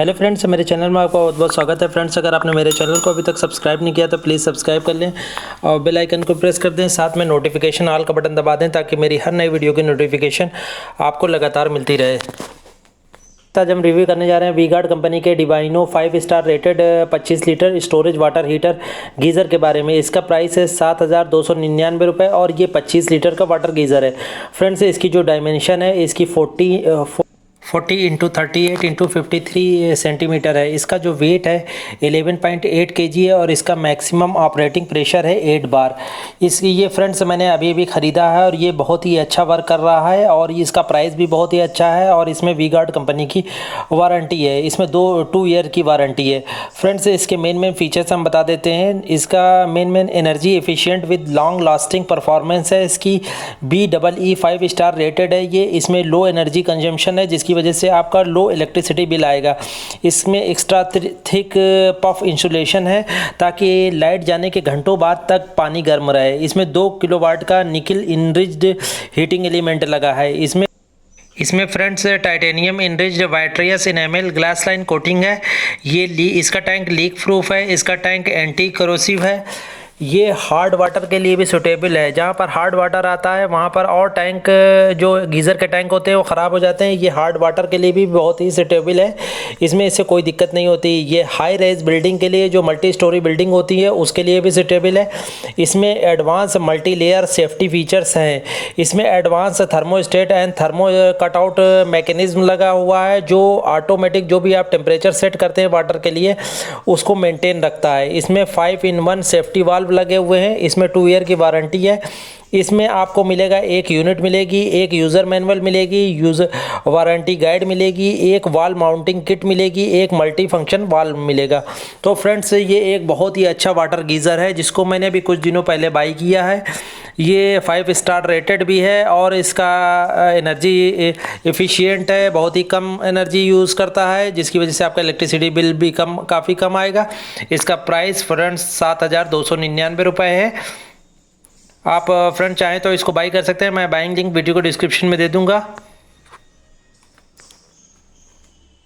Hello friends, मेरे channel में आपका बहुत बहुत स्वागत है। फ्रेंड्स, अगर आपने मेरे चैनल को अभी तक सब्सक्राइब नहीं किया तो प्लीज़ सब्सक्राइब कर लें और बेल आइकन को प्रेस कर दें। साथ में नोटिफिकेशन ऑल का बटन दबा दें ताकि मेरी हर नई वीडियो की नोटिफिकेशन आपको लगातार मिलती रहे। आज हम रिव्यू करने जा रहे हैं वी गार्ड कंपनी के डिवाइनो 5 star rated 25 litre storage water heater geyser के बारे में। इसका प्राइस है 7,299 रुपये और ये 25 लीटर का वाटर गीज़र है। फ्रेंड्स, इसकी जो डायमेंशन है इसकी 40 इंटू 38 इंटू 53 सेंटीमीटर है। इसका जो वेट है 11.8 kg है और इसका मैक्सिमम ऑपरेटिंग प्रेशर है 8 बार। ये फ्रेंड्स मैंने अभी ख़रीदा है और ये बहुत ही अच्छा वर्क कर रहा है और इसका प्राइस भी बहुत ही अच्छा है और इसमें वी गार्ड कंपनी की वारंटी है। इसमें 2 ईयर की वारंटी है। फ्रेंड्स, इसके मेन फीचर्स हम बता देते हैं। इसका main energy efficient with long lasting performance है। इसकी BEE 5 स्टार रेटेड है। ये इसमें लो एनर्जी कंजम्पशन है जिसकी वजह से आपका लो इलेक्ट्रिसिटी बिल आएगा। इसमें एक्स्ट्रा थिक पफ इंसुलेशन है ताकि लाइट जाने के घंटों बाद तक पानी गर्म रहे। इसमें 2 किलोवाट का निकल इनरिच्ड हीटिंग एलिमेंट लगा है। इसमें friends titanium enriched vitreous enamel glass line coating है। इसका टैंक लीक प्रूफ है। इसका टैंक एंटी करोसिव है। ये हार्ड वाटर के लिए भी सूटेबल है। जहाँ पर हार्ड वाटर आता है वहाँ पर और टैंक जो गीज़र के टैंक होते हैं वो ख़राब हो जाते हैं। ये हार्ड वाटर के लिए भी बहुत ही सूटेबल है। इसमें इससे कोई दिक्कत नहीं होती। ये हाई रेज बिल्डिंग के लिए जो मल्टी स्टोरी बिल्डिंग होती है उसके लिए भी सूटेबल है। इसमें advance multi layer safety features हैं। इसमें advance thermostat and thermo cutout mechanism लगा हुआ है जो ऑटोमेटिक जो भी आप टेम्परेचर सेट करते हैं वाटर के लिए उसको मेंटेन रखता है। इसमें 5-in-1 सेफ्टी वाल्व लगे हुए हैं। इसमें 2 ईयर की वारंटी है। इसमें आपको मिलेगा एक यूनिट मिलेगी, एक यूज़र मैनुअल मिलेगी, यूज़र वारंटी गाइड मिलेगी, एक वॉल माउंटिंग किट मिलेगी, एक मल्टी फंक्शन वाल्व मिलेगा। तो फ्रेंड्स, ये एक बहुत ही अच्छा वाटर गीज़र है जिसको मैंने अभी कुछ दिनों पहले बाई किया है। ये 5 स्टार रेटेड भी है और इसका एनर्जी एफिशिएंट है। बहुत ही कम एनर्जी यूज़ करता है जिसकी वजह से आपका इलेक्ट्रिसिटी बिल भी काफ़ी कम आएगा। इसका प्राइस फ्रेंड्स 7,299 रुपये है। आप फ्रेंड चाहें तो इसको बाई कर सकते हैं। मैं बाइंग लिंक वीडियो को डिस्क्रिप्शन में दे दूंगा।